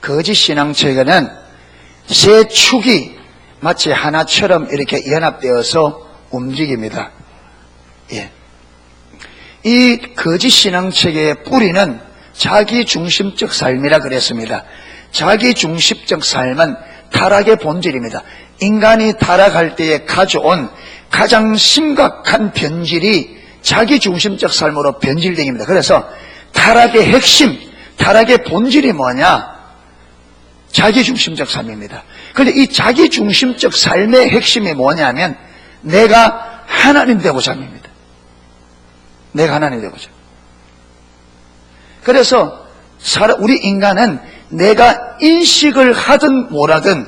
거짓 신앙체계는 세 축이 마치 하나처럼 이렇게 연합되어서 움직입니다. 예. 이 거짓 신앙체계의 뿌리는 자기중심적 삶이라 그랬습니다. 자기중심적 삶은 타락의 본질입니다. 인간이 타락할 때에 가져온 가장 심각한 변질이 자기중심적 삶으로 변질됩니다. 그래서 타락의 핵심, 타락의 본질이 뭐냐? 자기중심적 삶입니다. 그런데 이 자기중심적 삶의 핵심이 뭐냐면 내가 하나님 되고자 합니다. 내가 하나님 되고자. 그래서 우리 인간은 내가 인식을 하든 뭐라든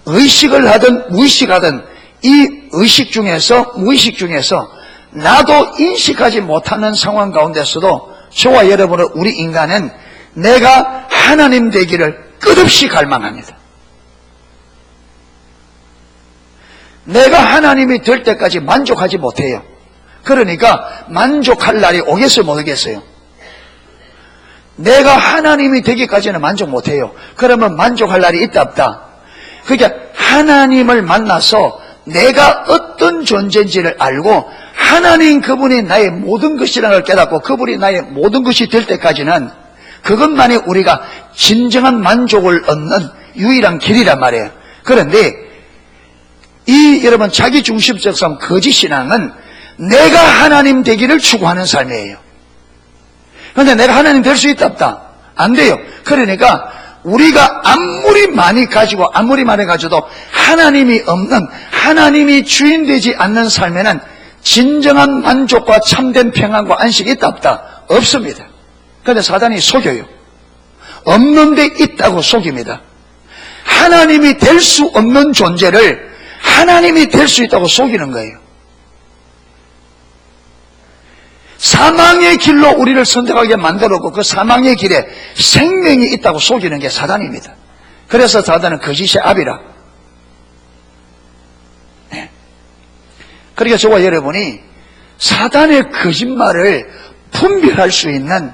의식을 하든 무의식하든 이 의식 중에서 무의식 중에서 나도 인식하지 못하는 상황 가운데서도 저와 여러분은 우리 인간은 내가 하나님 되기를 끝없이 갈망합니다. 내가 하나님이 될 때까지 만족하지 못해요. 그러니까 만족할 날이 오겠어요, 못 오겠어요? 내가 하나님이 되기까지는 만족 못해요. 그러면 만족할 날이 있다 없다? 그러니까 하나님을 만나서 내가 어떤 존재인지를 알고 하나님 그분이 나의 모든 것이라는 걸 깨닫고 그분이 나의 모든 것이 될 때까지는 그것만이 우리가 진정한 만족을 얻는 유일한 길이란 말이에요. 그런데 이 여러분 자기중심적 삶, 거짓신앙은 내가 하나님 되기를 추구하는 삶이에요. 그런데 내가 하나님 될 수 있다 없다? 안 돼요. 그러니까 우리가 아무리 많이 가지고 아무리 많이 가져도 하나님이 없는, 하나님이 주인 되지 않는 삶에는 진정한 만족과 참된 평안과 안식이 있다 없다? 없습니다. 그런데 사단이 속여요. 없는데 있다고 속입니다. 하나님이 될 수 없는 존재를 하나님이 될 수 있다고 속이는 거예요. 사망의 길로 우리를 선택하게 만들었고 그 사망의 길에 생명이 있다고 속이는 게 사단입니다. 그래서 사단은 거짓의 아비라. 네. 그러니까 저와 여러분이 사단의 거짓말을 분별할 수 있는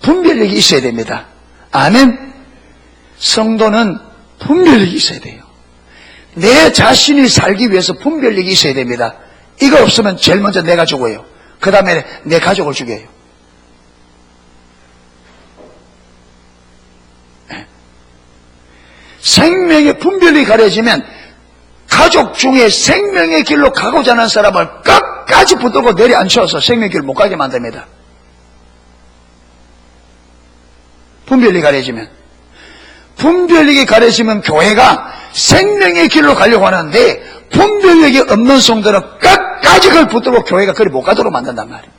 분별력이 있어야 됩니다. 아멘. 성도는 분별력이 있어야 돼요. 내 자신이 살기 위해서 분별력이 있어야 됩니다. 이거 없으면 제일 먼저 내가 죽어요. 그 다음에 내 가족을 죽여요. 생명의 분별이 가려지면 가족 중에 생명의 길로 가고자 하는 사람을 끝까지 붙들고 내려앉혀서 생명의 길을 못 가게 만듭니다. 분별이 가려지면. 분별력이 가려지면 교회가 생명의 길로 가려고 하는데 분별력이 없는 성도는 끝까지 그걸 붙들고 교회가 그리 못 가도록 만든단 말이에요.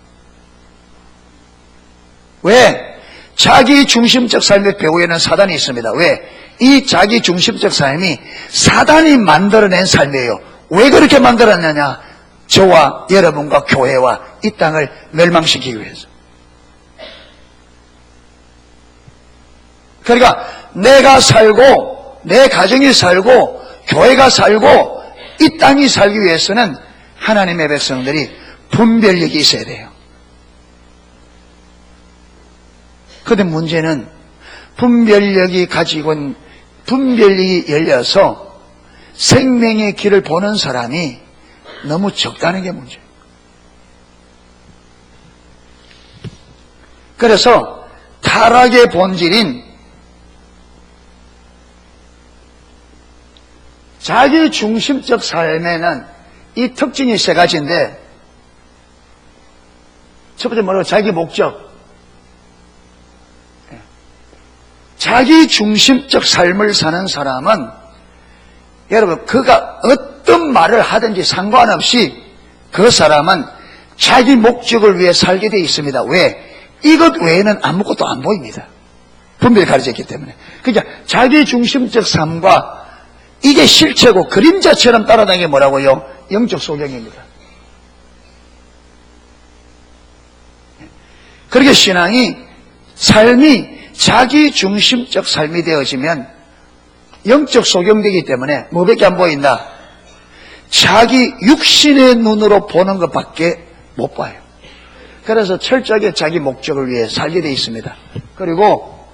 왜? 자기중심적 삶의 배후에는 사단이 있습니다. 왜? 이 자기중심적 삶이 사단이 만들어낸 삶이에요. 왜 그렇게 만들었느냐? 저와 여러분과 교회와 이 땅을 멸망시키기 위해서. 그러니까 내가 살고 내 가정이 살고 교회가 살고 이 땅이 살기 위해서는 하나님의 백성들이 분별력이 있어야 돼요. 그런데 문제는 분별력이 열려서 생명의 길을 보는 사람이 너무 적다는 게 문제예요. 그래서 타락의 본질인 자기중심적 삶에는 이 특징이 세 가지인데, 첫 번째 뭐라고? 자기 목적. 자기중심적 삶을 사는 사람은 여러분 그가 어떤 말을 하든지 상관없이 그 사람은 자기 목적을 위해 살게 되어 있습니다. 왜? 이것 외에는 아무것도 안 보입니다. 분별이 가려졌기 때문에. 그러니까 자기중심적 삶과 이게 실체고 그림자처럼 따라다니는 게 뭐라고요? 영적 소경입니다. 그렇게 삶이 자기중심적 삶이 되어지면 영적 소경되기 때문에 뭐밖에 안 보인다? 자기 육신의 눈으로 보는 것밖에 못 봐요. 그래서 철저하게 자기 목적을 위해 살게 되어 있습니다. 그리고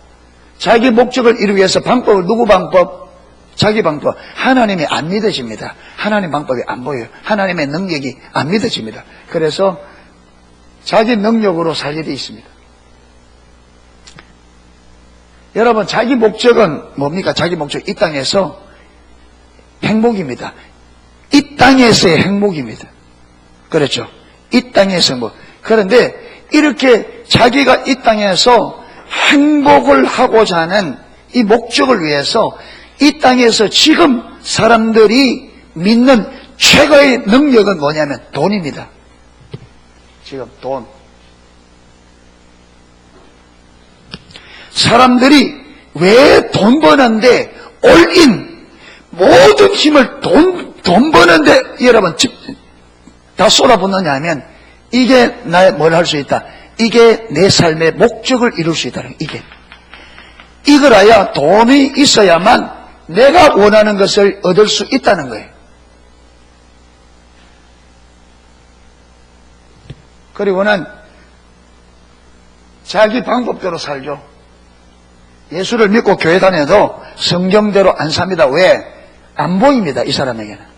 자기 목적을 이루기 위해서 방법을 누구 방법? 자기 방법. 하나님이 안 믿어집니다. 하나님 방법이 안 보여요. 하나님의 능력이 안 믿어집니다. 그래서 자기 능력으로 살 일이 있습니다. 여러분, 자기 목적은 뭡니까? 자기 목적, 이 땅에서 행복입니다. 이 땅에서의 행복입니다. 그렇죠? 이 땅에서 행복. 그런데 이렇게 자기가 이 땅에서 행복을 하고자 하는 이 목적을 위해서 이 땅에서 지금 사람들이 믿는 최고의 능력은 뭐냐면 돈입니다. 지금 돈. 사람들이 왜 돈 버는데 올인 모든 힘을 돈 버는데 여러분 다 쏟아붓느냐 하면 이게 나의 뭘 할 수 있다. 이게 내 삶의 목적을 이룰 수 있다는 이게. 이거라야 돈이 있어야만 내가 원하는 것을 얻을 수 있다는 거예요. 그리고는 자기 방법대로 살죠. 예수를 믿고 교회 다녀도 성경대로 안 삽니다. 왜? 안 보입니다. 이 사람에게는.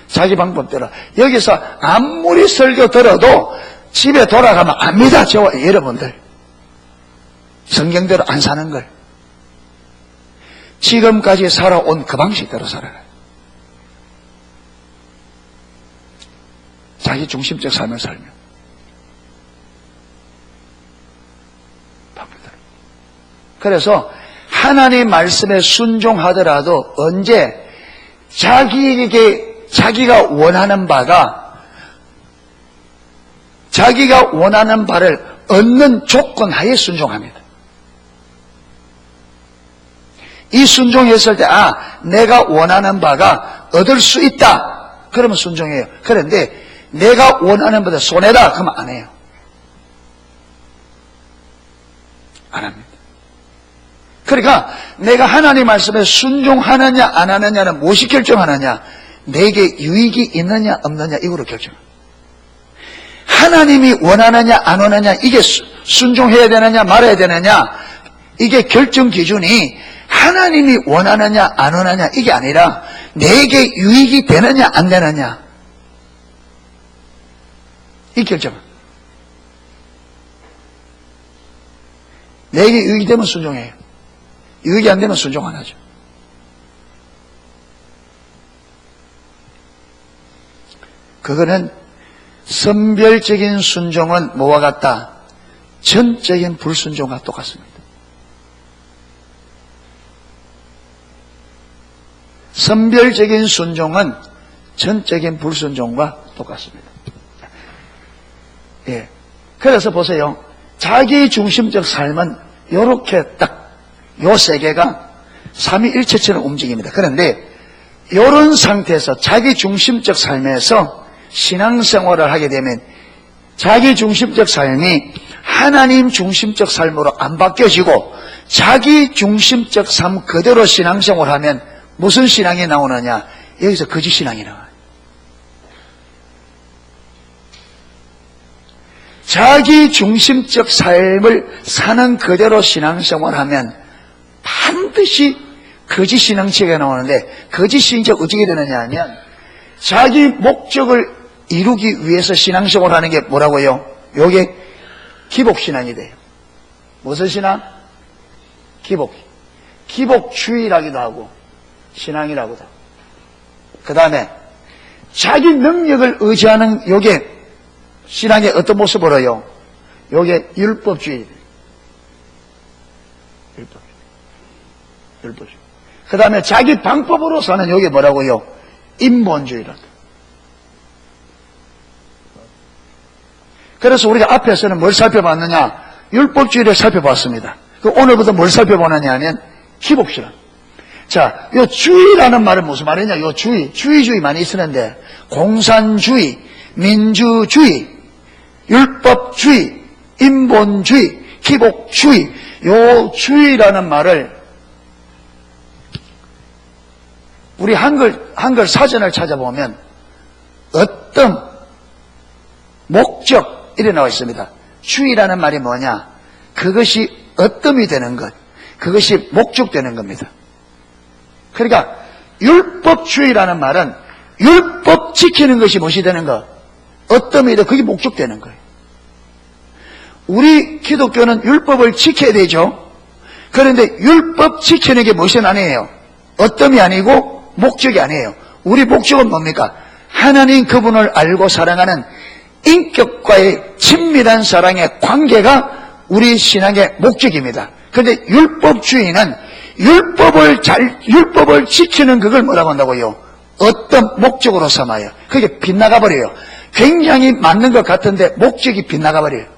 자기 방법대로. 여기서 아무리 설교 들어도 집에 돌아가면 압니다. 저와 여러분들. 성경대로 안 사는 걸. 지금까지 살아온 그 방식대로 살아가요. 자기 중심적 삶을 살며. 그래서 하나님 말씀에 순종하더라도 언제 자기가 원하는 바가 자기가 원하는 바를 얻는 조건 하에 순종합니다. 이 순종했을 때 내가 원하는 바가 얻을 수 있다. 그러면 순종해요. 그런데 내가 원하는 바를 손해다. 그러면 안 해요. 안 합니다. 그러니까 내가 하나님 말씀에 순종하느냐 안 하느냐는 무엇이 결정하느냐? 내게 유익이 있느냐 없느냐 이거로 결정합니다. 하나님이 원하느냐 안 원하느냐 이게 순종해야 되느냐 말아야 되느냐 이게 결정 기준이 하나님이 원하느냐 안 원하느냐 이게 아니라 내게 유익이 되느냐 안 되느냐 이 결정합니다. 내게 유익이 되면 순종해요. 유익이 안 되면 순종 안 하죠. 그거는 선별적인 순종은 뭐와 같다? 전적인 불순종과 똑같습니다. 선별적인 순종은 전적인 불순종과 똑같습니다. 예. 그래서 보세요. 자기 중심적 삶은 이렇게 딱 요 세 개가 삼위일체처럼 움직입니다. 그런데 이런 상태에서 자기 중심적 삶에서 신앙생활을 하게 되면 자기 중심적 삶이 하나님 중심적 삶으로 안 바뀌어지고 자기 중심적 삶 그대로 신앙생활을 하면 무슨 신앙이 나오느냐? 여기서 거짓 신앙이 나와요. 자기 중심적 삶을 사는 그대로 신앙생활을 하면 반드시 거짓 신앙체가 나오는데 거짓 신앙체가 어떻게 되느냐 하면 자기 목적을 이루기 위해서 신앙생활을 하는 게 뭐라고요? 요게 기복신앙이 돼요. 무슨 신앙? 기복주의라기도 하고 신앙이라고도 하고 그 다음에 자기 능력을 의지하는 요게 신앙의 어떤 모습으로요? 요게 율법주의. 그 다음에 자기 방법으로 사는 요게 뭐라고요? 인본주의라고. 그래서 우리가 앞에서는 뭘 살펴봤느냐? 율법주의를 살펴봤습니다. 오늘부터 뭘 살펴보느냐 하면 기복신앙. 자, 요 주의라는 말은 무슨 말이냐? 요 주의주의 많이 쓰는데 공산주의, 민주주의, 율법주의, 인본주의, 기복주의, 요 주의라는 말을 우리 한글 사전을 찾아보면 어떤 목적 이래 나와 있습니다. 주의라는 말이 뭐냐? 그것이 어뜸이 되는 것, 그것이 목적되는 겁니다. 그러니까 율법주의라는 말은 율법 지키는 것이 무엇이 되는 거? 어떤 의도 그게 목적되는 거예요. 우리 기독교는 율법을 지켜야 되죠. 그런데 율법 지키는 게 무엇이 아니에요. 어떤이 아니고 목적이 아니에요. 우리 목적은 뭡니까? 하나님 그분을 알고 사랑하는 인격과의 친밀한 사랑의 관계가 우리 신앙의 목적입니다. 그런데 율법주의는 율법을 지키는 그걸 뭐라고 한다고요? 어떤 목적으로 삼아요. 그게 빗나가 버려요. 굉장히 맞는 것 같은데 목적이 빗나가 버려요.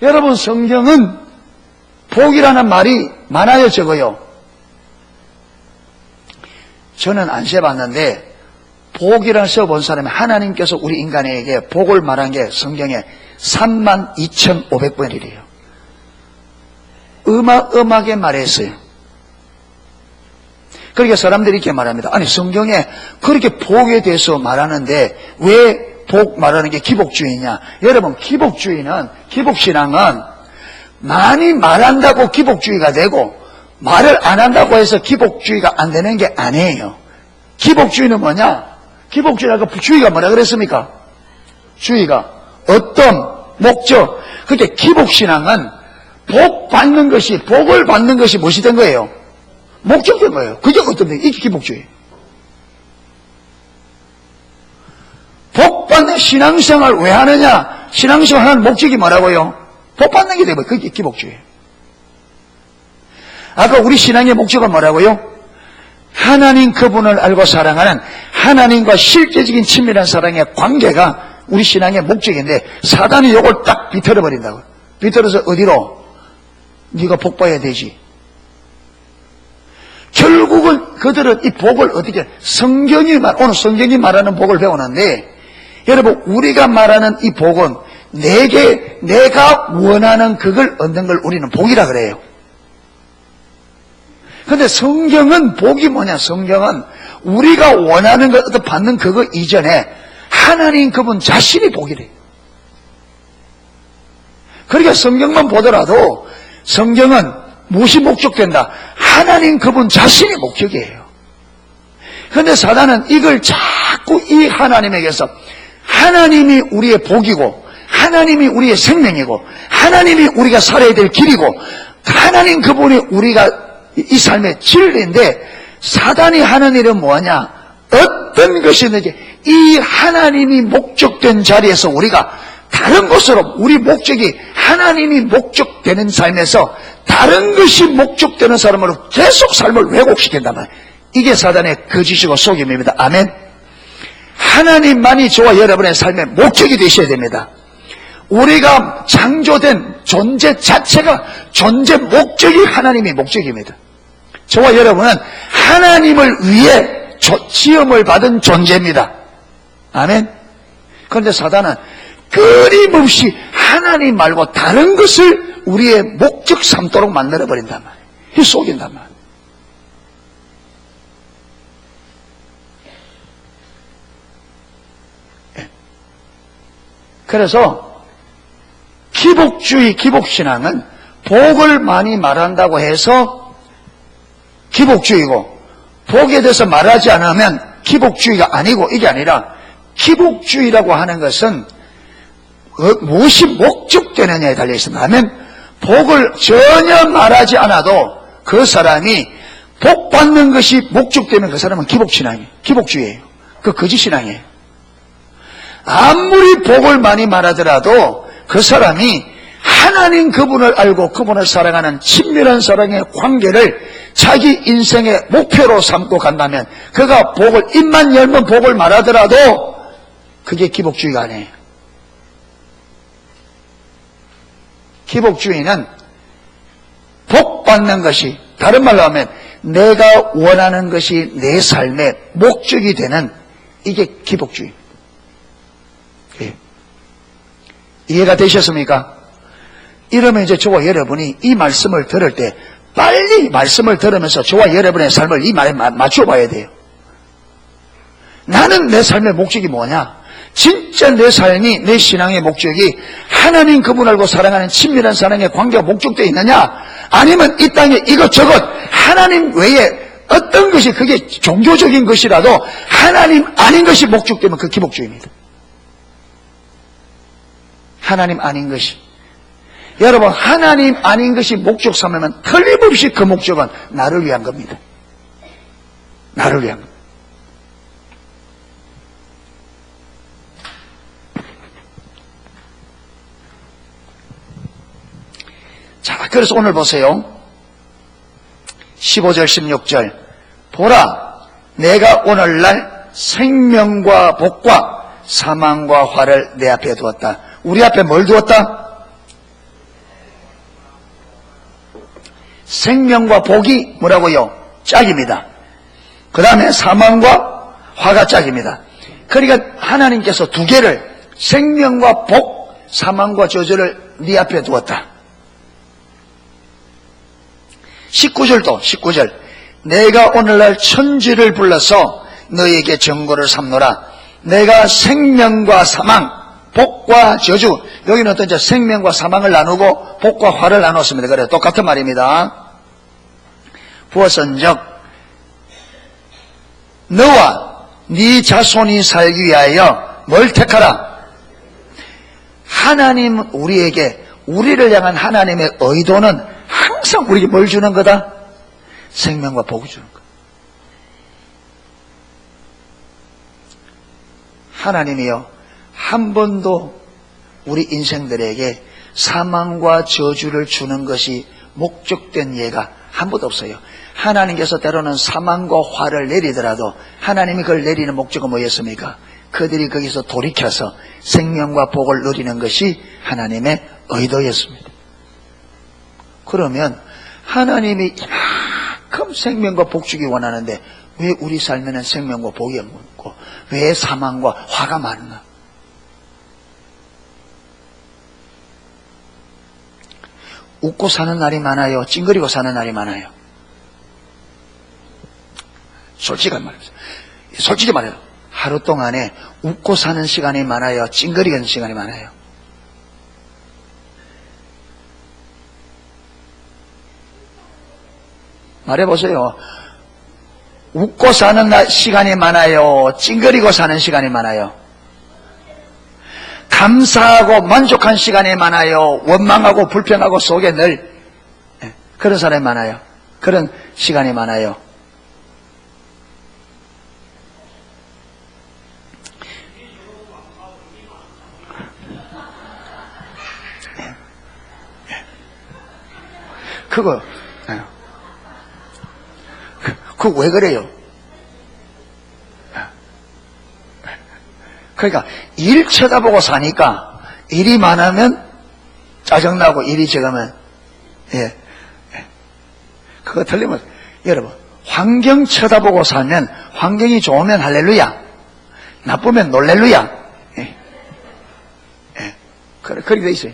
여러분, 성경은 복이라는 말이 많아요, 적어요? 저는 안 세봤는데 복이라는 써본 사람이 하나님께서 우리 인간에게 복을 말한 게 성경에 32,500번이래요. 어마어마하게 말했어요. 그러니까 사람들이 이렇게 말합니다. 아니, 성경에 그렇게 복에 대해서 말하는데 왜 복 말하는 게 기복주의냐? 여러분, 기복신앙은 많이 말한다고 기복주의가 되고 말을 안 한다고 해서 기복주의가 안 되는 게 아니에요. 기복주의는 뭐냐? 기복주의가 주의가 뭐라 그랬습니까? 주의가 어떤 목적. 그렇게 기복신앙은 복을 받는 것이 무엇이 된 거예요? 목적된 거예요. 그게 어떤 데? 이게 기복주의. 복 받는 신앙생활 왜 하느냐? 신앙생활 하는 목적이 뭐라고요? 복 받는 게 되면 그게 기복주의. 아까 우리 신앙의 목적은 뭐라고요? 하나님 그분을 알고 사랑하는 하나님과 실제적인 친밀한 사랑의 관계가 우리 신앙의 목적인데 사단이 이걸 딱 비틀어 버린다고. 비틀어서 어디로? 네가 복 봐야 되지. 결국은 그들은 이 복을 어떻게 오늘 성경이 말하는 복을 배우는데 여러분, 우리가 말하는 이 복은 내가 원하는 그걸 얻는 걸 우리는 복이라 그래요. 근데 성경은 복이 뭐냐? 성경은 우리가 원하는 걸 받는 그거 이전에 하나님 그분 자신이 복이래요. 그러니까 성경만 보더라도 성경은 무엇이 목적된다? 하나님 그분 자신이 목적이에요. 그런데 사단은 이걸 자꾸 이 하나님에게서 하나님이 우리의 복이고 하나님이 우리의 생명이고 하나님이 우리가 살아야 될 길이고 하나님 그분이 우리가 이 삶의 진리인데 사단이 하는 일은 뭐냐? 어떤 것이 있는지 이 하나님이 목적된 자리에서 우리가 다른 것으로 우리 목적이 하나님이 목적되는 삶에서 다른 것이 목적되는 사람으로 계속 삶을 왜곡시킨단 말이에요. 이게 사단의 거짓이고 속임입니다. 아멘. 하나님만이 저와 여러분의 삶의 목적이 되셔야 됩니다. 우리가 창조된 존재 자체가 존재 목적이 하나님의 목적입니다. 저와 여러분은 하나님을 위해 지음을 받은 존재입니다. 아멘. 그런데 사단은 끊임없이 하나님 말고 다른 것을 우리의 목적 삼도록 만들어버린단 말이에요. 속인단 말이에요. 그래서 기복신앙은 복을 많이 말한다고 해서 기복주의고 복에 대해서 말하지 않으면 기복주의가 아니고 이게 아니라 기복주의라고 하는 것은 무엇이 목적되느냐에 달려있습니다. 하면 복을 전혀 말하지 않아도 그 사람이 복 받는 것이 목적되면 그 사람은 기복신앙이에요. 기복주의예요. 그 거짓신앙이에요. 아무리 복을 많이 말하더라도 그 사람이 하나님 그분을 알고 그분을 사랑하는 친밀한 사랑의 관계를 자기 인생의 목표로 삼고 간다면 그가 입만 열면 복을 말하더라도 그게 기복주의가 아니에요. 기복주의는 복 받는 것이, 다른 말로 하면 내가 원하는 것이 내 삶의 목적이 되는 이게 기복주의입니다. 이해가 되셨습니까? 이러면 이제 저와 여러분이 이 말씀을 들을 때 빨리 말씀을 들으면서 저와 여러분의 삶을 이 말에 맞춰봐야 돼요. 나는 내 삶의 목적이 뭐냐? 진짜 내 삶이, 내 신앙의 목적이 하나님 그분 알고 사랑하는 친밀한 사랑의 관계가 목적되어 있느냐, 아니면 이 땅에 이것저것 하나님 외에 어떤 것이, 그게 종교적인 것이라도 하나님 아닌 것이 목적되면 그 기복주의입니다. 하나님 아닌 것이. 여러분, 하나님 아닌 것이 목적 삼으면 틀림없이 그 목적은 나를 위한 겁니다. 나를 위한 겁니다. 자, 그래서 오늘 보세요. 15절 16절. 보라, 내가 오늘날 생명과 복과 사망과 화를 내 앞에 두었다. 우리 앞에 뭘 두었다? 생명과 복이 뭐라고요? 짝입니다. 그 다음에 사망과 화가 짝입니다. 그러니까 하나님께서 두 개를, 생명과 복, 사망과 저주를 네 앞에 두었다. 19절도 19절. 내가 오늘날 천지를 불러서 너에게 정고를 삼노라. 내가 생명과 사망, 복과 저주, 여기는 어떤 생명과 사망을 나누고 복과 화를 나눴습니다. 그래, 똑같은 말입니다. 부어선적 너와 네 자손이 살기 위하여 뭘 택하라? 하나님 우리에게, 우리를 향한 하나님의 의도는 항상 우리에게 뭘 주는 거다? 생명과 복을 주는 거. 하나님이요, 한 번도 우리 인생들에게 사망과 저주를 주는 것이 목적된 예가 한 번도 없어요. 하나님께서 때로는 사망과 화를 내리더라도 하나님이 그걸 내리는 목적은 뭐였습니까? 그들이 거기서 돌이켜서 생명과 복을 누리는 것이 하나님의 의도였습니다. 그러면 하나님이 이만큼 생명과 복 주기 원하는데 왜 우리 삶에는 생명과 복이 없고 왜 사망과 화가 많은가? 웃고 사는 날이 많아요? 찡그리고 사는 날이 많아요? 솔직히 말해요. 하루 동안에 웃고 사는 시간이 많아요? 찡그리는 시간이 많아요? 말해보세요. 웃고 사는 시간이 많아요? 찡그리고 사는 시간이 많아요? 감사하고 만족한 시간이 많아요? 원망하고 불평하고 속에 늘 그런 사람이 많아요? 그런 시간이 많아요? 그거 왜 그래요? 그러니까 일 쳐다보고 사니까 일이 많으면 짜증나고 일이 적으면 그거 틀리면 여러분, 환경 쳐다보고 살면 환경이 좋으면 할렐루야, 나쁘면 놀렐루야. 그렇게 돼 있어요.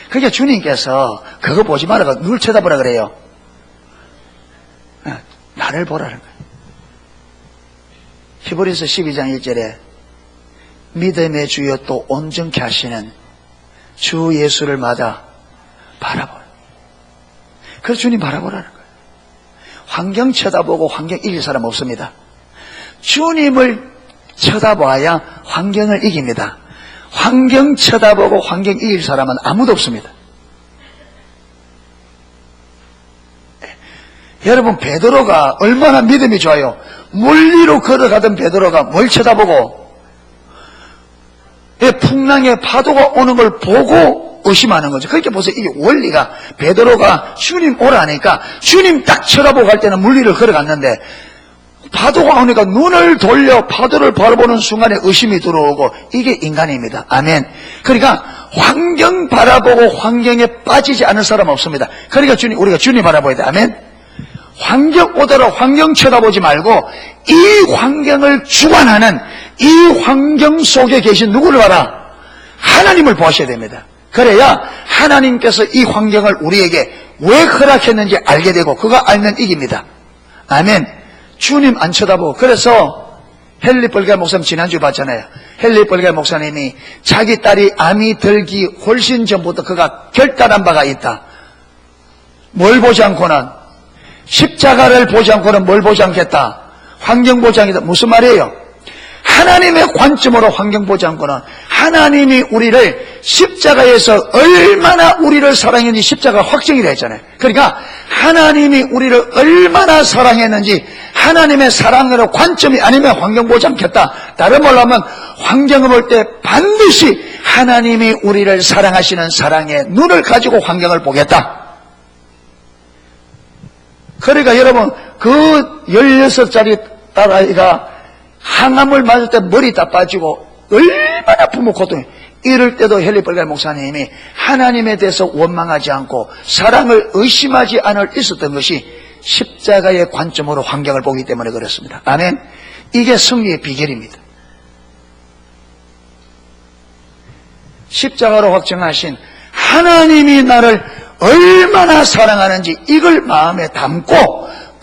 그러니까 주님께서 그거 보지 말라고 눈을 쳐다보라 그래요. 나를 보라는 거예요. 히브리서 12장 1절에 믿음의 주여 또 온전케 하시는 주 예수를 마다 바라보라. 그래서 주님 바라보라는 거예요. 환경 쳐다보고 환경 이길 사람 없습니다. 주님을 쳐다봐야 환경을 이깁니다. 환경 쳐다보고 환경 이길 사람은 아무도 없습니다. 여러분, 베드로가 얼마나 믿음이 좋아요. 물 위로 걸어가던 베드로가 뭘 쳐다보고? 풍랑의 파도가 오는 걸 보고 의심하는 거죠. 그렇게 보세요. 이게 원리가, 베드로가 주님 오라니까 주님 딱 쳐다보고 갈 때는 물 위를 걸어갔는데 파도가 오니까 눈을 돌려 파도를 바라보는 순간에 의심이 들어오고, 이게 인간입니다. 아멘. 그러니까 환경 바라보고 환경에 빠지지 않을 사람 없습니다. 그러니까 우리가 주님 바라봐야 돼. 아멘. 환경 오더라 환경 쳐다보지 말고 이 환경을 주관하는 이 환경 속에 계신 누구를 봐라? 하나님을 보셔야 됩니다. 그래야 하나님께서 이 환경을 우리에게 왜 허락했는지 알게 되고, 그거 알면 이깁니다. 아멘. 주님 안 쳐다보고, 그래서 헨리 벌게 목사님 지난주에 봤잖아요. 헨리 벌게 목사님이 자기 딸이 암이 들기 훨씬 전부터 그가 결단한 바가 있다. 뭘 보지 않고는, 십자가를 보지 않고는 뭘 보지 않겠다. 환경 보지 않겠다. 무슨 말이에요? 하나님의 관점으로 환경 보지 않고는 하나님이 우리를 십자가에서 얼마나 우리를 사랑했는지 십자가가 확정이 됐잖아요. 그러니까 하나님이 우리를 얼마나 사랑했는지 하나님의 사랑으로 관점이 아니면 환경 보지 않겠다. 다른 말로 하면 환경을 볼 때 반드시 하나님이 우리를 사랑하시는 사랑의 눈을 가지고 환경을 보겠다. 그러니까 여러분, 그 16살짜리 딸아이가 항암을 맞을 때 머리 다 빠지고 얼마나 부모 고통이. 이럴 때도 헨리 벌게 목사님이 하나님에 대해서 원망하지 않고 사랑을 의심하지 않을 있었던 것이 십자가의 관점으로 환경을 보기 때문에 그렇습니다. 아멘. 이게 승리의 비결입니다. 십자가로 확정하신 하나님이 나를 얼마나 사랑하는지 이걸 마음에 담고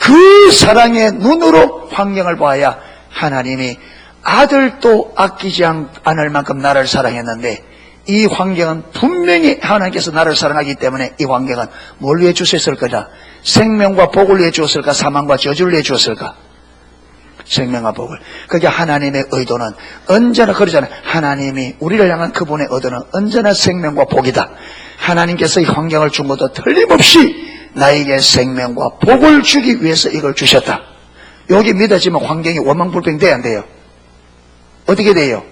그 사랑의 눈으로 환경을 보아야 하나님이 아들도 아끼지 않을 만큼 나를 사랑했는데 이 환경은 분명히 하나님께서 나를 사랑하기 때문에 이 환경은 뭘 위해 주셨을 거냐? 생명과 복을 위해 주었을까? 사망과 저주를 위해 주었을까? 생명과 복을. 그게 하나님의 의도는 언제나 그러잖아요. 하나님이 우리를 향한 그분의 의도는 언제나 생명과 복이다. 하나님께서 이 환경을 준 것도 틀림없이 나에게 생명과 복을 주기 위해서 이걸 주셨다. 여기 믿어지면 환경이 원망불평 돼야 안 돼요? 어떻게 돼요?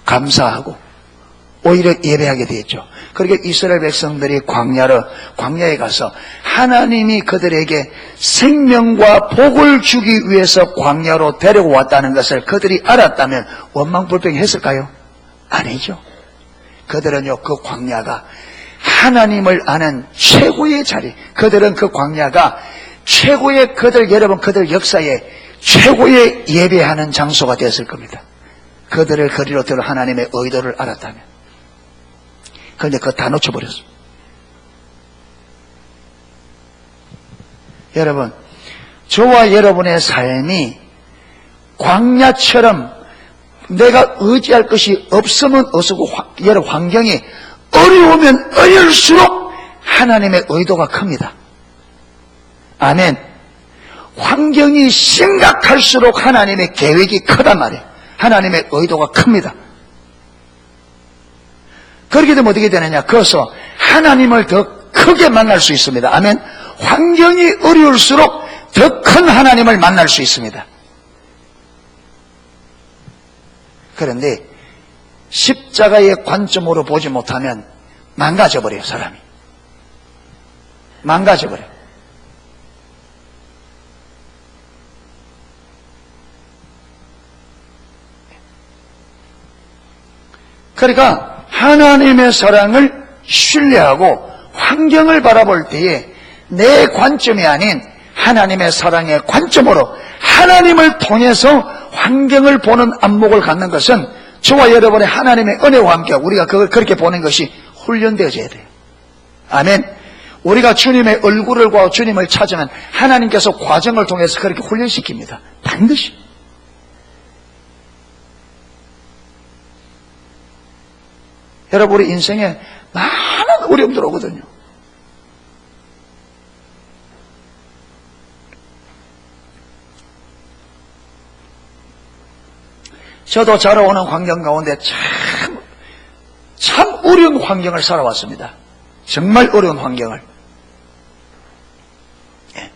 감사하고 오히려 예배하게 되었죠. 그렇게 이스라엘 백성들이 광야에 가서 하나님이 그들에게 생명과 복을 주기 위해서 광야로 데리고 왔다는 것을 그들이 알았다면 원망불평했을까요? 아니죠. 그들은요, 그 광야가 하나님을 아는 최고의 자리, 그들은 그 광야가 최고의 여러분 그들 역사에 최고의 예배하는 장소가 되었을 겁니다. 그들을 거리로 들어 하나님의 의도를 알았다면. 그런데 그거 다 놓쳐버렸습니다. 여러분, 저와 여러분의 삶이 광야처럼 내가 의지할 것이 없으면 없고 여러분 환경이 어려우면 어려울수록 하나님의 의도가 큽니다. 아멘. 환경이 심각할수록 하나님의 계획이 크단 말이에요. 하나님의 의도가 큽니다. 그렇게 되면 어떻게 되느냐? 그래서 하나님을 더 크게 만날 수 있습니다. 아멘. 환경이 어려울수록 더 큰 하나님을 만날 수 있습니다. 그런데 십자가의 관점으로 보지 못하면 망가져버려요, 사람이. 망가져버려요. 그러니까 하나님의 사랑을 신뢰하고 환경을 바라볼 때에 내 관점이 아닌 하나님의 사랑의 관점으로 하나님을 통해서 환경을 보는 안목을 갖는 것은 저와 여러분의 하나님의 은혜와 함께 우리가 그걸 그렇게 보는 것이 훈련되어져야 돼요. 아멘. 우리가 주님의 얼굴을 보고 주님을 찾으면 하나님께서 과정을 통해서 그렇게 훈련시킵니다. 반드시. 여러분, 우리 인생에 많은 어려움들 오거든요. 저도 자라오는 환경 가운데 참 어려운 환경을 살아왔습니다. 정말 어려운 환경을. 예.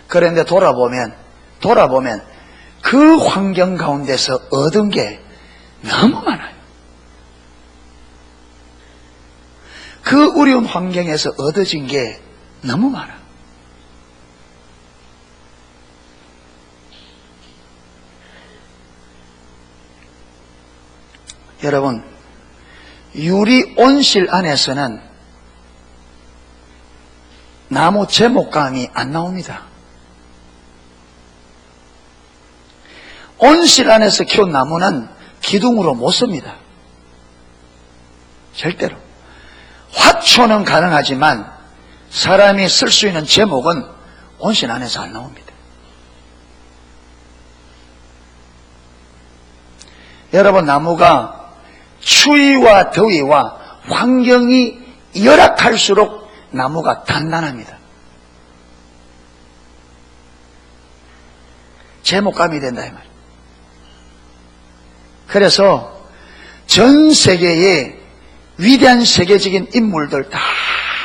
그런데 돌아보면 그 환경 가운데서 얻은 게 너무 많아요. 그 어려운 환경에서 얻어진 게 너무 많아요. 여러분, 유리 온실 안에서는 나무 제목감이 안 나옵니다. 온실 안에서 키운 나무는 기둥으로 못 씁니다. 절대로. 화초는 가능하지만 사람이 쓸 수 있는 제목은 온실 안에서 안 나옵니다. 여러분, 나무가 추위와 더위와 환경이 열악할수록 나무가 단단합니다. 제목감이 된다 이 말이에요. 그래서 전 세계의 위대한 세계적인 인물들 다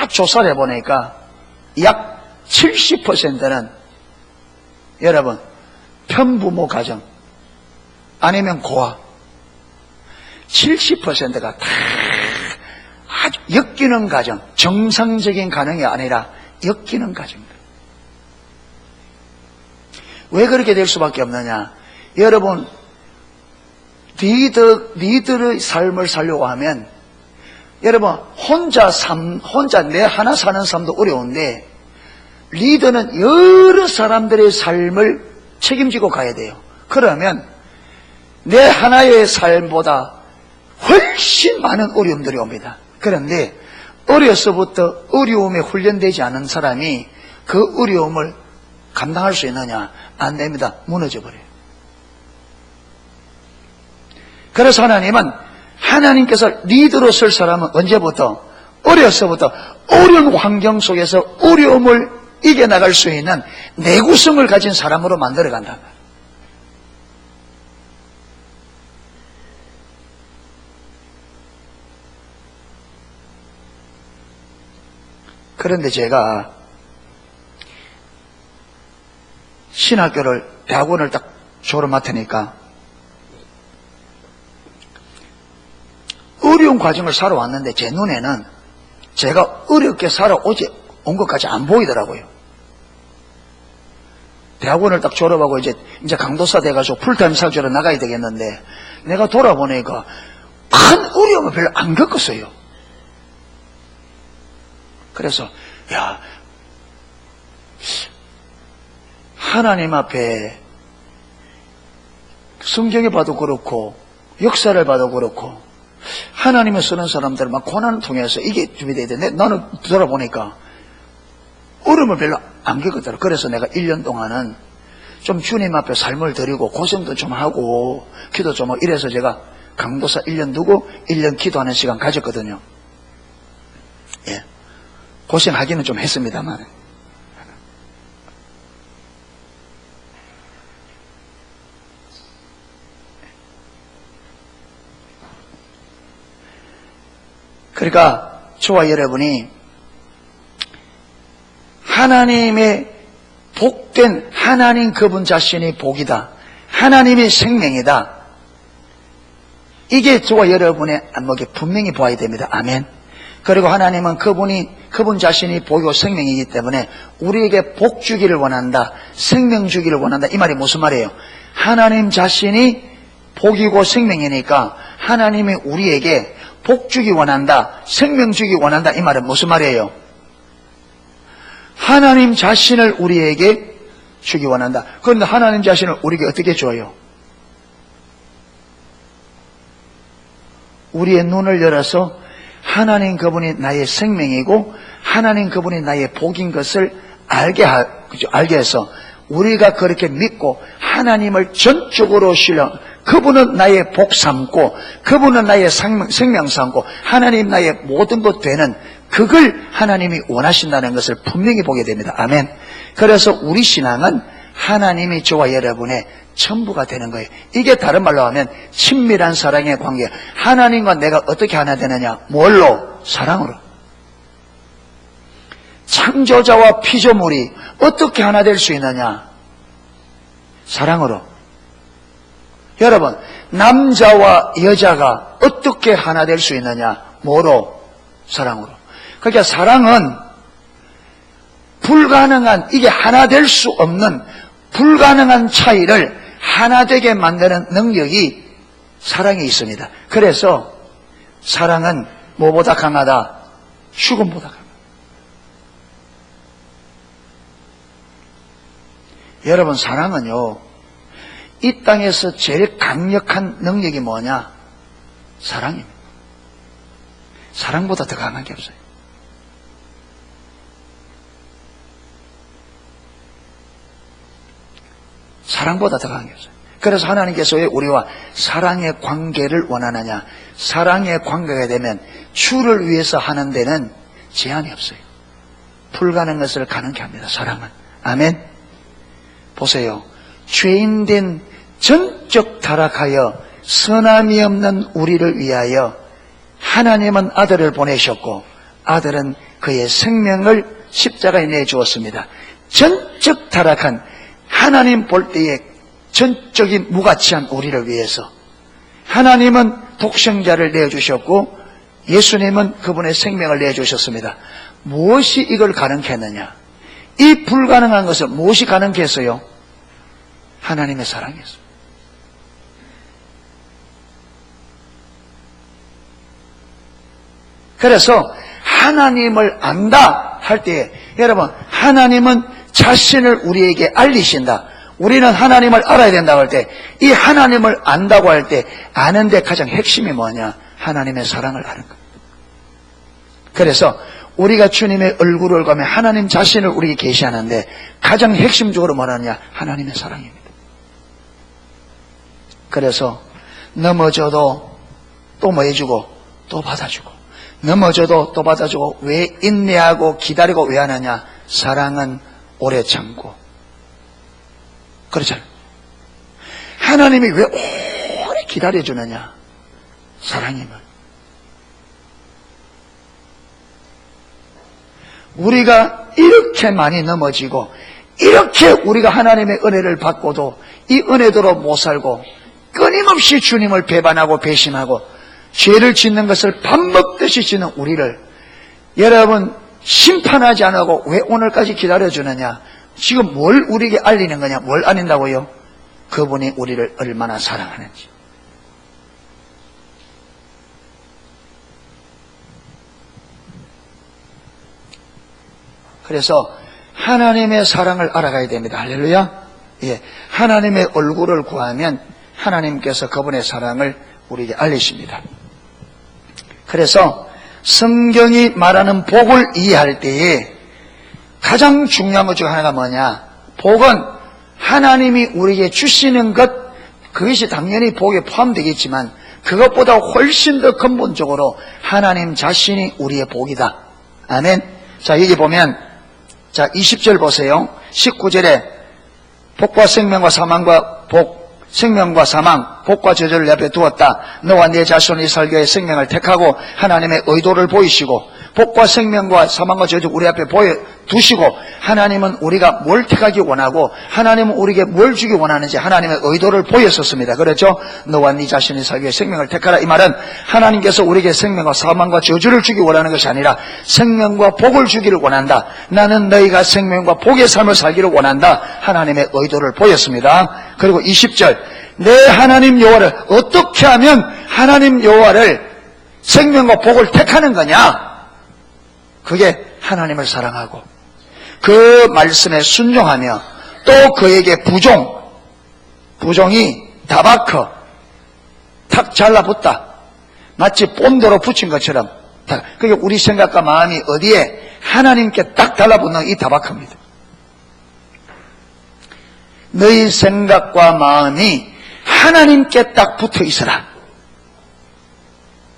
조사를 해보니까 약 70%는 여러분 편부모 가정 아니면 고아 70%가 다 아주 엮이는 가정, 정상적인 가정이 아니라 엮이는 가정입니다. 왜 그렇게 될 수밖에 없느냐? 여러분, 니들의 삶을 살려고 하면 여러분 혼자 내 하나 사는 삶도 어려운데 리더는 여러 사람들의 삶을 책임지고 가야 돼요. 그러면 내 하나의 삶보다 훨씬 많은 어려움들이 옵니다. 그런데 어려서부터 어려움에 훈련되지 않은 사람이 그 어려움을 감당할 수 있느냐? 안 됩니다. 무너져 버려요. 그래서 하나님께서 리더로 쓸 사람은 언제부터? 어려서부터 어려운 환경 속에서 어려움을 이겨나갈 수 있는 내구성을 가진 사람으로 만들어간다. 그런데 제가 대학원을 딱 졸업 맡으니까 어려운 과정을 살아왔는데 제 눈에는 제가 어렵게 살아온 것까지 안 보이더라고요. 대학원을 딱 졸업하고 이제 강도사 돼가지고 풀타임 사주로 나가야 되겠는데 내가 돌아보니까 큰 어려움을 별로 안 겪었어요. 그래서 하나님 앞에 성경에 봐도 그렇고 역사를 봐도 그렇고 하나님을 쓰는 사람들 막 고난을 통해서 이게 준비되어야 되는데 나는 돌아보니까 어려움을 별로 안 겪었더라고요. 그래서 내가 1년 동안은 좀 주님 앞에 삶을 드리고 고생도 좀 하고 기도 좀 하고 이래서 제가 강도사 1년 두고 1년 기도하는 시간 가졌거든요. 예. 고생하기는 좀 했습니다만. 그러니까 저와 여러분이 하나님의 복된 하나님 그분 자신이 복이다. 하나님의 생명이다. 이게 저와 여러분의 안목에 분명히 보아야 됩니다. 아멘. 그리고 하나님은 그분 자신이 복이고 생명이기 때문에 우리에게 복 주기를 원한다. 생명 주기를 원한다. 이 말이 무슨 말이에요? 하나님 자신이 복이고 생명이니까 하나님이 우리에게 복 주기 원한다. 생명 주기 원한다. 이 말은 무슨 말이에요? 하나님 자신을 우리에게 주기 원한다. 그런데 하나님 자신을 우리에게 어떻게 줘요? 우리의 눈을 열어서 하나님 그분이 나의 생명이고 하나님 그분이 나의 복인 것을 알게 해서 우리가 그렇게 믿고 하나님을 전적으로 신뢰, 그분은 나의 복 삼고 그분은 나의 생명 삼고 하나님 나의 모든 것 되는 그걸 하나님이 원하신다는 것을 분명히 보게 됩니다. 아멘. 그래서 우리 신앙은 하나님이 저와 여러분의 전부가 되는 거예요. 이게 다른 말로 하면 친밀한 사랑의 관계. 하나님과 내가 어떻게 하나 되느냐? 뭘로? 사랑으로. 창조자와 피조물이 어떻게 하나 될 수 있느냐? 사랑으로. 여러분, 남자와 여자가 어떻게 하나 될 수 있느냐? 뭐로? 사랑으로. 그러니까 사랑은 불가능한, 이게 하나 될 수 없는 불가능한 차이를 하나 되게 만드는 능력이 사랑에 있습니다. 그래서 사랑은 뭐보다 강하다? 죽음보다 강하다. 여러분, 사랑은요, 이 땅에서 제일 강력한 능력이 뭐냐? 사랑입니다. 사랑보다 더 강한 게 없어요. 사랑보다 더 강한 게 없어요. 그래서 하나님께서 왜 우리와 사랑의 관계를 원하느냐? 사랑의 관계가 되면 주를 위해서 하는 데는 제한이 없어요. 불가능한 것을 가능케 합니다. 사랑은. 아멘. 보세요. 죄인된 전적 타락하여 선함이 없는 우리를 위하여 하나님은 아들을 보내셨고 아들은 그의 생명을 십자가에 내주었습니다. 전적 타락한 하나님 볼 때에 전적인 무가치한 우리를 위해서 하나님은 독생자를 내주셨고 예수님은 그분의 생명을 내주셨습니다. 무엇이 이걸 가능케 했느냐? 이 불가능한 것을 무엇이 가능케 했어요? 하나님의 사랑이었어요. 그래서 하나님을 안다 할 때 여러분, 하나님은 자신을 우리에게 알리신다. 우리는 하나님을 알아야 된다고 할 때, 이 하나님을 안다고 할 때 아는데 가장 핵심이 뭐냐? 하나님의 사랑을 아는 겁니다. 그래서 우리가 주님의 얼굴을 보면 하나님 자신을 우리에게 계시하는데 가장 핵심적으로 뭐냐냐? 하나님의 사랑입니다. 그래서 넘어져도 또 뭐 해주고 또 받아주고, 넘어져도 또 받아주고, 왜 인내하고 기다리고 왜 하느냐? 사랑은 오래 참고. 그렇잖아요. 하나님이 왜 오래 기다려주느냐? 사랑임을. 우리가 이렇게 많이 넘어지고 이렇게 우리가 하나님의 은혜를 받고도 이 은혜대로 못 살고 끊임없이 주님을 배반하고 배신하고 죄를 짓는 것을 밥 먹듯이 짓는 우리를 여러분 심판하지 않고 왜 오늘까지 기다려주느냐? 지금 뭘 우리에게 알리는 거냐? 뭘 알린다고요? 그분이 우리를 얼마나 사랑하는지. 그래서 하나님의 사랑을 알아가야 됩니다. 할렐루야. 예, 하나님의 얼굴을 구하면 하나님께서 그분의 사랑을 우리에게 알리십니다. 그래서 성경이 말하는 복을 이해할 때에 가장 중요한 것 중 하나가 뭐냐? 복은 하나님이 우리에게 주시는 것, 그것이 당연히 복에 포함되겠지만 그것보다 훨씬 더 근본적으로 하나님 자신이 우리의 복이다. 아멘. 자, 여기 보면 자 20절 보세요. 19절에 복과 생명과 사망과 생명과 사망, 복과 저주를 옆에 두었다. 너와 네 자손이 살기에 생명을 택하고 하나님의 의도를 보이시고 복과 생명과 사망과 저주 우리 앞에 보여두시고 하나님은 우리가 뭘 택하기 원하고 하나님은 우리에게 뭘 주기 원하는지 하나님의 의도를 보였었습니다. 그렇죠? 너와 네 자신이 살기에 생명을 택하라. 이 말은 하나님께서 우리에게 생명과 사망과 저주를 주기 원하는 것이 아니라 생명과 복을 주기를 원한다. 나는 너희가 생명과 복의 삶을 살기를 원한다. 하나님의 의도를 보였습니다. 그리고 20절 내 하나님 여호와를 어떻게 하면 하나님 여호와를 생명과 복을 택하는 거냐? 그게 하나님을 사랑하고 그 말씀에 순종하며 또 그에게 부종이 다바크 탁 잘라붙다. 마치 본드로 붙인 것처럼. 그게 우리 생각과 마음이 어디에 하나님께 딱 달라붙는 이 다바크입니다. 너희 생각과 마음이 하나님께 딱 붙어 있어라.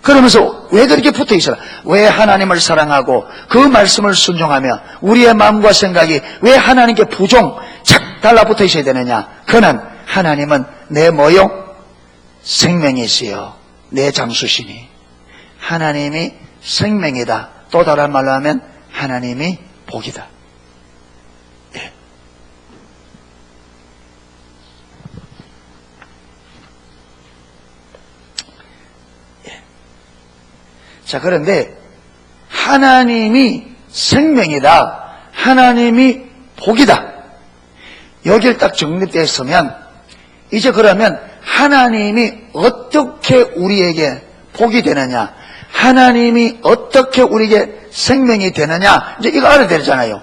그러면서 왜 그렇게 붙어 있어라? 왜 하나님을 사랑하고 그 말씀을 순종하며 우리의 마음과 생각이 왜 하나님께 착 달라붙어 있어야 되느냐? 그는 하나님은 내 뭐요? 생명이시요 내 장수시니 하나님이 생명이다. 또 다른 말로 하면 하나님이 복이다. 예. 자, 그런데 하나님이 생명이다. 하나님이 복이다. 여길 딱 정립되어 있으면 이제 그러면 하나님이 어떻게 우리에게 복이 되느냐? 하나님이 어떻게 우리에게 생명이 되느냐? 이제 이거 알아야 되잖아요.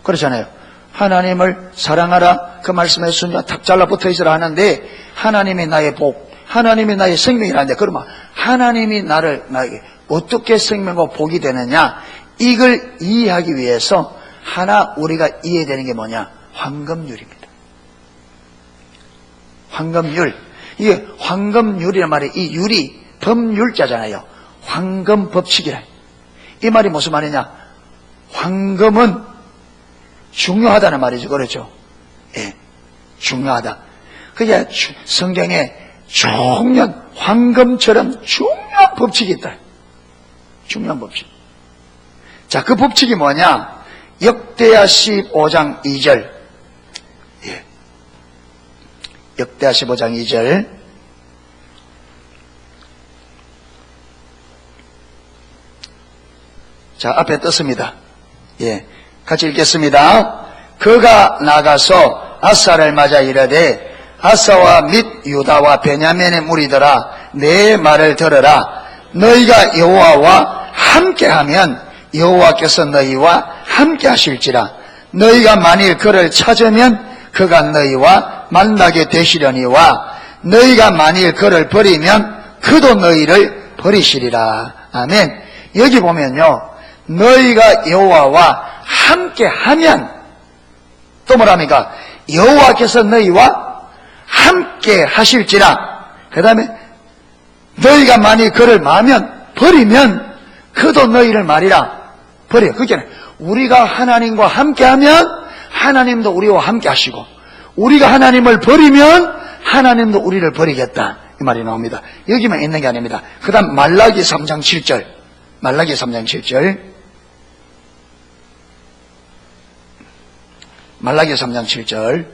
그렇잖아요. 하나님을 사랑하라. 그 말씀에 순종 탁 잘라붙어 있으라 하는데 하나님이 나의 복, 하나님이 나의 생명이라는데 그러면 하나님이 나에게 어떻게 생명과 복이 되느냐? 이걸 이해하기 위해서 하나 우리가 이해되는 게 뭐냐? 황금률입니다. 황금률. 이게 황금률이란 말이 이 율이 법률자잖아요. 황금 법칙이라. 이 말이 무슨 말이냐? 황금은 중요하다는 말이죠. 그렇죠? 예, 중요하다. 그게 성경에 중요한 황금처럼 중요한 법칙이 있다. 중요한 법칙. 자, 그 법칙이 뭐냐? 역대하 15장 2절. 예. 역대하 15장 2절. 자, 앞에 떴습니다. 예. 같이 읽겠습니다. 그가 나가서 아사를 맞아 이르되 아사와 및 유다와 베냐민의 무리들아 내 말을 들으라. 너희가 여호와와 함께하면 여호와께서 너희와 함께 하실지라. 너희가 만일 그를 찾으면 그가 너희와 만나게 되시려니와 너희가 만일 그를 버리면 그도 너희를 버리시리라. 아멘. 여기 보면요, 너희가 여호와와 함께하면 또 뭐랍니까? 여호와께서 너희와 함께 하실지라. 그 다음에 너희가 만일 그를 마면 버리면 그도 너희를 말이라. 버려. 그게 우리가 하나님과 함께하면 하나님도 우리와 함께 하시고, 우리가 하나님을 버리면 하나님도 우리를 버리겠다, 이 말이 나옵니다. 여기만 있는 게 아닙니다. 그 다음 말라기 3장 7절. 말라기 3장 7절. 말라기 3장 7절.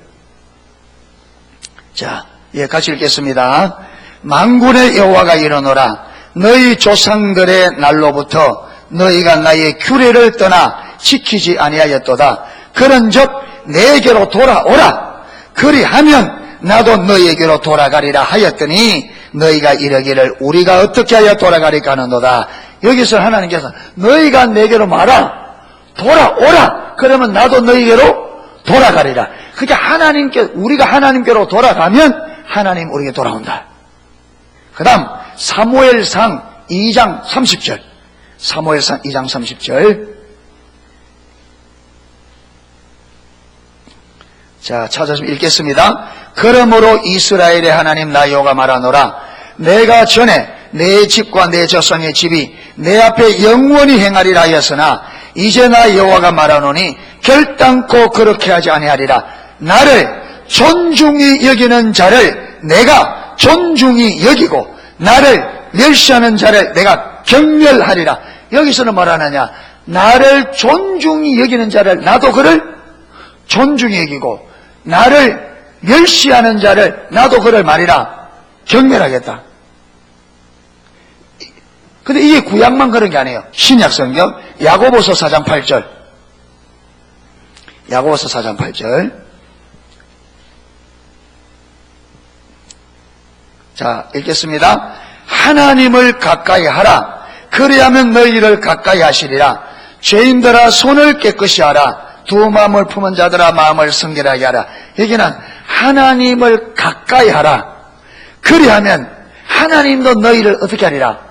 자, 예, 같이 읽겠습니다. 만군의 여호와가 이르노라. 너희 조상들의 날로부터 너희가 나의 규례를 떠나 지키지 아니하였도다. 그런즉 내게로 돌아오라. 그리하면 나도 너희에게로 돌아가리라 하였더니 너희가 이르기를 우리가 어떻게 하여 돌아가리까 하는도다. 여기서 하나님께서 너희가 내게로 말아 돌아오라. 그러면 나도 너희에게로 돌아가리라. 그게 우리가 하나님께로 돌아가면 하나님 우리에게 돌아온다. 그 다음 사무엘상 2장 30절. 사무엘상 2장 30절. 자, 찾아서 읽겠습니다. 그러므로 이스라엘의 하나님 나 여호와가 말하노라. 내가 전에 내 집과 내 조상의 집이 내 앞에 영원히 행하리라 하였으나 이제 나 여호와가 말하노니 결단코 그렇게 하지 아니하리라. 나를 존중히 여기는 자를 내가 존중히 여기고 나를 멸시하는 자를 내가 경멸하리라. 여기서는 뭐라느냐? 나를 존중히 여기는 자를 나도 그를 존중히 여기고 나를 멸시하는 자를 나도 그를 말이라 경멸하겠다. 근데 이게 구약만 그런 게 아니에요. 신약 성경 야고보서 4장 8절. 야고보서 4장 8절. 자, 읽겠습니다. 하나님을 가까이 하라. 그리하면 너희를 가까이 하시리라. 죄인들아 손을 깨끗이 하라. 두 마음을 품은 자들아 마음을 성결하게 하라. 여기는 하나님을 가까이 하라. 그리하면 하나님도 너희를 어떻게 하리라?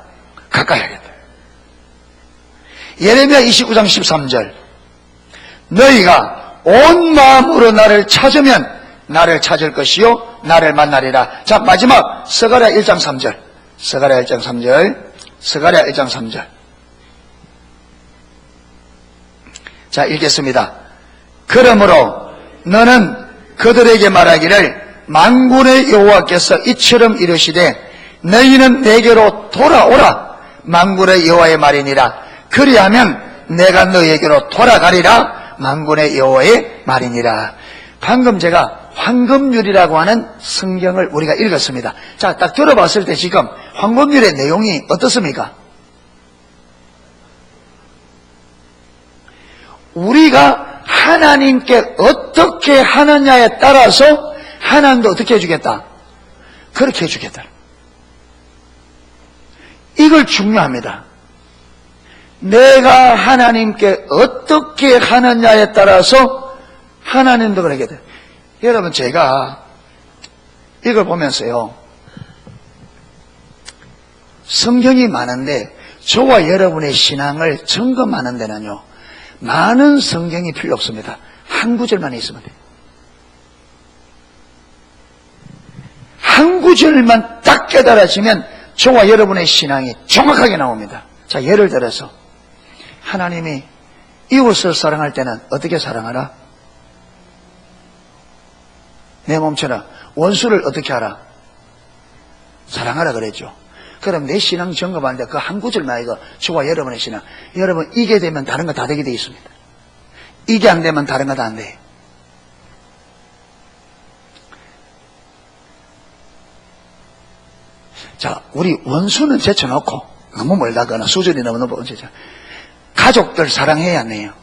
가까이 하겠다. 예레미야 29장 13절. 너희가 온 마음으로 나를 찾으면 나를 찾을 것이요 나를 만나리라. 자, 마지막 스가랴 1장 3절. 스가랴 1장 3절. 스가랴 1장 3절. 자, 읽겠습니다. 그러므로 너는 그들에게 말하기를 만군의 여호와께서 이처럼 이르시되 너희는 내게로 돌아오라. 만군의 여호와의 말이니라. 그리하면 내가 너희에게로 돌아가리라. 만군의 여호와의 말이니라. 방금 제가 황금률이라고 하는 성경을 우리가 읽었습니다. 자, 딱 들어봤을 때 지금 황금률의 내용이 어떻습니까? 우리가 하나님께 어떻게 하느냐에 따라서 하나님도 어떻게 해주겠다? 그렇게 해주겠다. 이걸 중요합니다. 내가 하나님께 어떻게 하느냐에 따라서 하나님도 그러게 돼요. 여러분, 제가 이걸 보면서요, 성경이 많은데 저와 여러분의 신앙을 점검하는 데는요, 많은 성경이 필요 없습니다. 한 구절만 있으면 돼요. 한 구절만 딱 깨달아지면 저와 여러분의 신앙이 정확하게 나옵니다. 자, 예를 들어서 하나님이 이웃을 사랑할 때는 어떻게 사랑하라? 내 몸처럼. 원수를 어떻게 하라? 사랑하라 그랬죠. 그럼 내 신앙 점검하는데 그 한 구절만 이거 저와 여러분의 신앙. 여러분 이게 되면 다른 거 다 되게 돼 있습니다. 이게 안 되면 다른 거 다 안 돼. 자, 우리 원수는 제쳐놓고 너무 멀다거나 수준이 너무 높은 가족들 사랑해야 안 해요?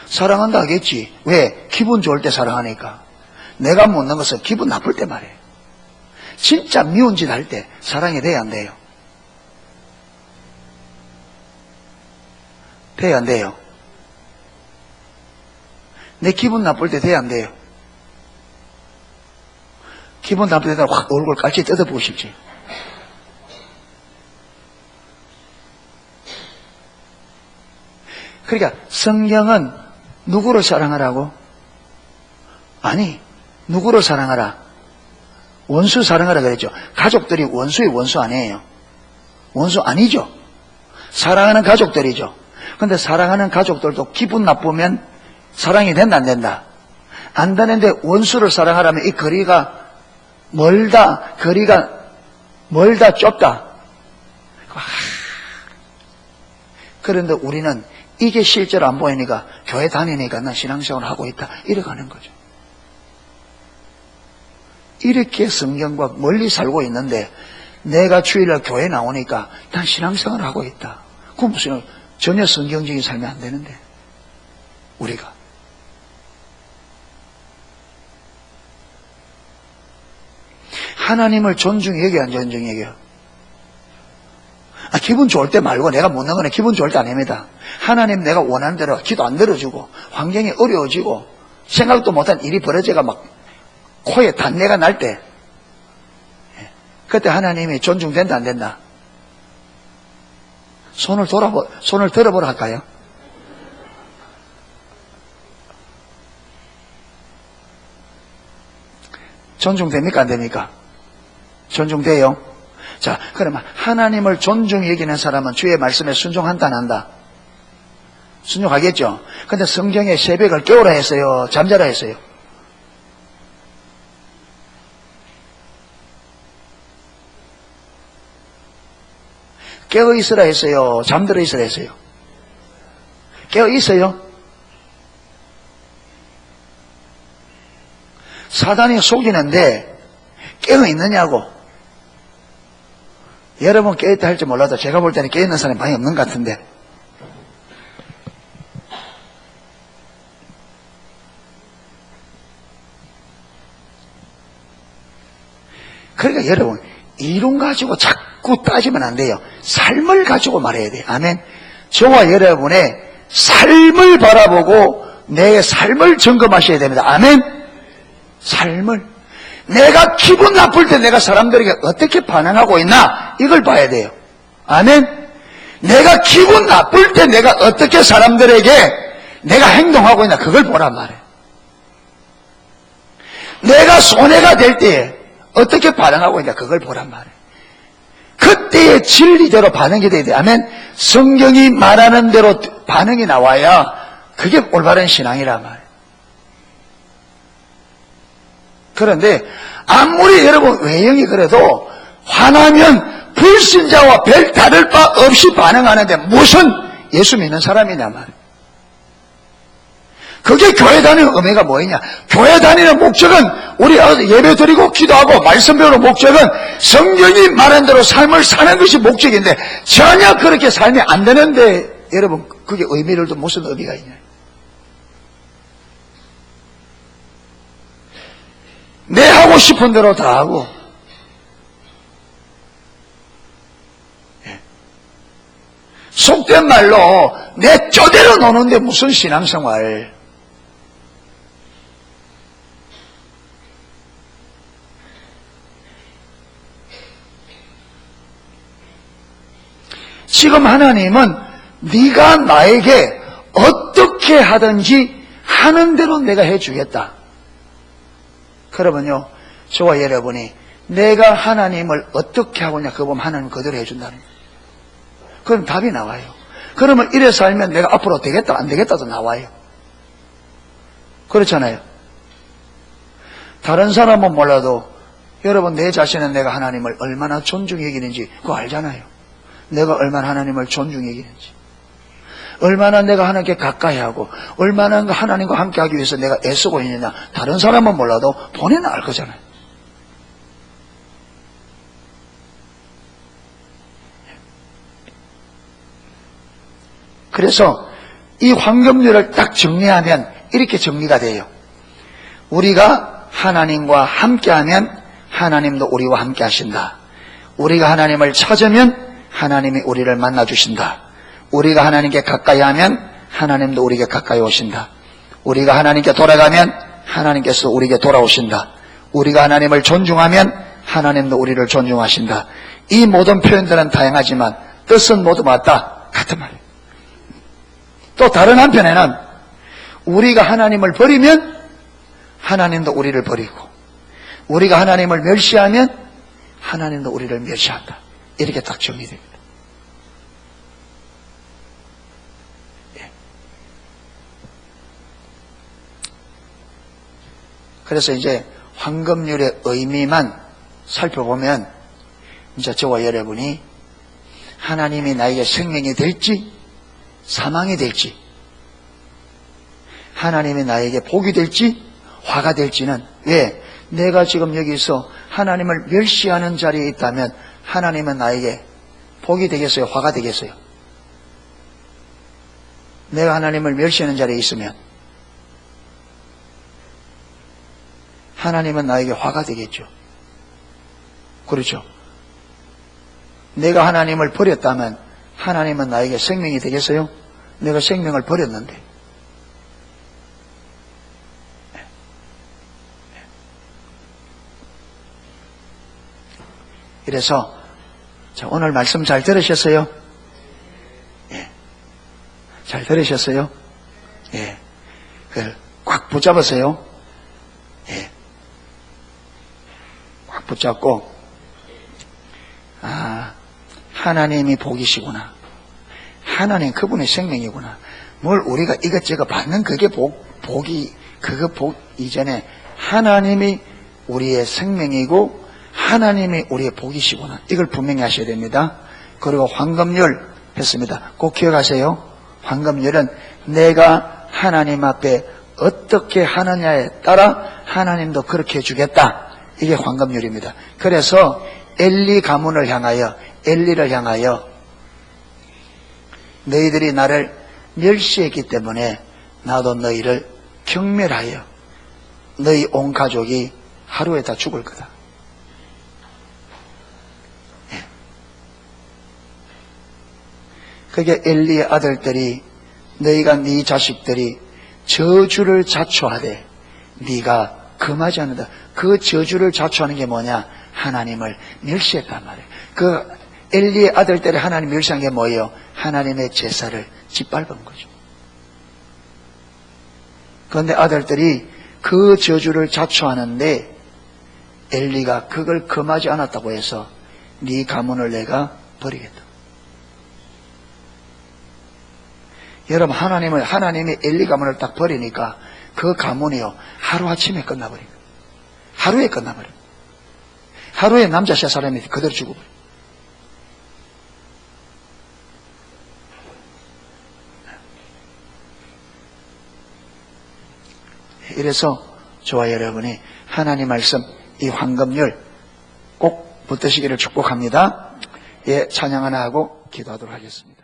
사랑한다 하겠지. 왜? 기분 좋을 때 사랑하니까. 내가 묻는 것은 기분 나쁠 때 말이에요. 진짜 미운 짓 할 때 사랑이 돼야 안 돼요? 돼야 안 돼요? 내 기분 나쁠 때 돼야 안 돼요? 기분 나쁠 때 확 얼굴 깔치 뜯어보고 싶지. 그러니까 성경은 누구를 사랑하라고? 아니, 누구를 사랑하라? 원수 사랑하라 그랬죠. 가족들이 원수의 원수 아니에요. 원수 아니죠. 사랑하는 가족들이죠. 근데 사랑하는 가족들도 기분 나쁘면 사랑이 된다 안 된다? 안 되는데 원수를 사랑하라면 이 거리가 멀다, 거리가 멀다 좁다. 그런데 우리는 이게 실제로 안 보이니까 교회 다니니까 난 신앙생활을 하고 있다 이래가는 거죠. 이렇게 성경과 멀리 살고 있는데 내가 주일날 교회 나오니까 난 신앙생활을 하고 있다. 그건 무슨 전혀 성경적인 삶이 안 되는데 우리가 하나님을 존중히 여겨야 안 존중히 여겨요? 기분 좋을 때 말고 내가 묻는 거는 기분 좋을 때 아닙니다. 하나님 내가 원하는 대로 기도 안 들어주고 환경이 어려워지고 생각도 못한 일이 벌어져가 막 코에 단내가 날 때 그때 하나님이 존중된다 안 된다? 손을 들어보라 할까요? 존중됩니까 안 됩니까? 존중돼요? 자, 그러면 하나님을 존중히 여기는 사람은 주의 말씀에 순종한다 안 한다? 순종하겠죠. 근데 성경에 새벽을 깨우라 했어요? 잠자라 했어요? 깨어 있으라 했어요? 잠들어 있으라 했어요? 깨어 있어요? 사단이 속이는데 깨어 있느냐고. 여러분 깨어있다 할지 몰라도 제가 볼 때는 깨어있는 사람이 많이 없는 것 같은데 그러니까 여러분 이론 가지고 자꾸 따지면 안 돼요. 삶을 가지고 말해야 돼요. 아멘. 저와 여러분의 삶을 바라보고 내 삶을 점검하셔야 됩니다. 아멘. 삶을 내가 기분 나쁠 때 내가 사람들에게 어떻게 반응하고 있나 이걸 봐야 돼요. 아멘. 내가 기분 나쁠 때 내가 어떻게 사람들에게 내가 행동하고 있나 그걸 보란 말이에요. 내가 손해가 될 때 어떻게 반응하고 있나 그걸 보란 말이에요. 그때의 진리대로 반응이 돼야 돼요. 아멘. 성경이 말하는 대로 반응이 나와야 그게 올바른 신앙이란 말이에요. 그런데 아무리 여러분 외형이 그래도 화나면 불신자와 별 다를 바 없이 반응하는데 무슨 예수 믿는 사람이냐 말이에요. 그게 교회 다니는 의미가 뭐냐? 교회 다니는 목적은 우리 예배 드리고 기도하고 말씀 배우는 목적은 성경이 말한 대로 삶을 사는 것이 목적인데 전혀 그렇게 삶이 안 되는데 여러분 그게 의미를 또 무슨 의미가 있냐? 내 하고 싶은 대로 다 하고 속된 말로 내 쪼대로 노는데 무슨 신앙생활. 지금 하나님은 네가 나에게 어떻게 하든지 하는 대로 내가 해주겠다. 그러면요 저와 여러분이 내가 하나님을 어떻게 하고냐 그거 보면 하나님 그대로 해준다는 거예요. 그럼 답이 나와요. 그러면 이래 살면 내가 앞으로 되겠다 안 되겠다도 나와요. 그렇잖아요. 다른 사람은 몰라도 여러분 내 자신은 내가 하나님을 얼마나 존중히 여기는지 그거 알잖아요. 내가 얼마나 하나님을 존중히 여기는지, 얼마나 내가 하나님께 가까이 하고 얼마나 하나님과 함께 하기 위해서 내가 애쓰고 있느냐 다른 사람은 몰라도 본인은 알 거잖아요. 그래서 이 황금률을 딱 정리하면 이렇게 정리가 돼요. 우리가 하나님과 함께하면 하나님도 우리와 함께 하신다. 우리가 하나님을 찾으면 하나님이 우리를 만나주신다. 우리가 하나님께 가까이 하면 하나님도 우리에게 가까이 오신다. 우리가 하나님께 돌아가면 하나님께서 우리에게 돌아오신다. 우리가 하나님을 존중하면 하나님도 우리를 존중하신다. 이 모든 표현들은 다양하지만 뜻은 모두 맞다. 같은 말이에요. 또 다른 한편에는 우리가 하나님을 버리면 하나님도 우리를 버리고, 우리가 하나님을 멸시하면 하나님도 우리를 멸시한다. 이렇게 딱 정리됩니다. 그래서 이제 황금률의 의미만 살펴보면 이제 저와 여러분이 하나님이 나에게 생명이 될지 사망이 될지, 하나님이 나에게 복이 될지 화가 될지는, 왜? 내가 지금 여기서 하나님을 멸시하는 자리에 있다면 하나님은 나에게 복이 되겠어요? 화가 되겠어요? 내가 하나님을 멸시하는 자리에 있으면 하나님은 나에게 화가 되겠죠. 그렇죠? 내가 하나님을 버렸다면 하나님은 나에게 생명이 되겠어요? 내가 생명을 버렸는데. 그래서 오늘 말씀 잘 들으셨어요? 예. 잘 들으셨어요? 예. 꽉 붙잡으세요. 예. 꽉 붙잡고, 하나님이 복이시구나. 하나님 그분의 생명이구나. 뭘 우리가 이것저것 받는 그게 복이, 그거 복 이전에 하나님이 우리의 생명이고 하나님이 우리의 복이시구나. 이걸 분명히 하셔야 됩니다. 그리고 황금률 했습니다. 꼭 기억하세요. 황금률은 내가 하나님 앞에 어떻게 하느냐에 따라 하나님도 그렇게 해주겠다. 이게 황금률입니다. 그래서 엘리 가문을 향하여, 엘리를 향하여 너희들이 나를 멸시했기 때문에 나도 너희를 경멸하여 너희 온 가족이 하루에 다 죽을 거다. 그게 엘리의 아들들이, 너희가 네 자식들이 저주를 자초하되 네가 금하지 않는다. 그 저주를 자초하는 게 뭐냐? 하나님을 멸시했단 말이에요. 그 엘리의 아들들이 하나님 멸시한 게 뭐예요? 하나님의 제사를 짓밟은 거죠. 그런데 아들들이 그 저주를 자초하는데 엘리가 그걸 금하지 않았다고 해서 네 가문을 내가 버리겠다. 여러분, 하나님이 엘리 가문을 딱 버리니까 그 가문이요, 하루아침에 끝나버린 거예요. 하루에 끝나버려요. 하루에 남자 세 사람이 그대로 죽어버려요. 이래서 저와 여러분이 하나님 말씀, 이 황금률 꼭 붙드시기를 축복합니다. 예, 찬양 하나 하고 기도하도록 하겠습니다.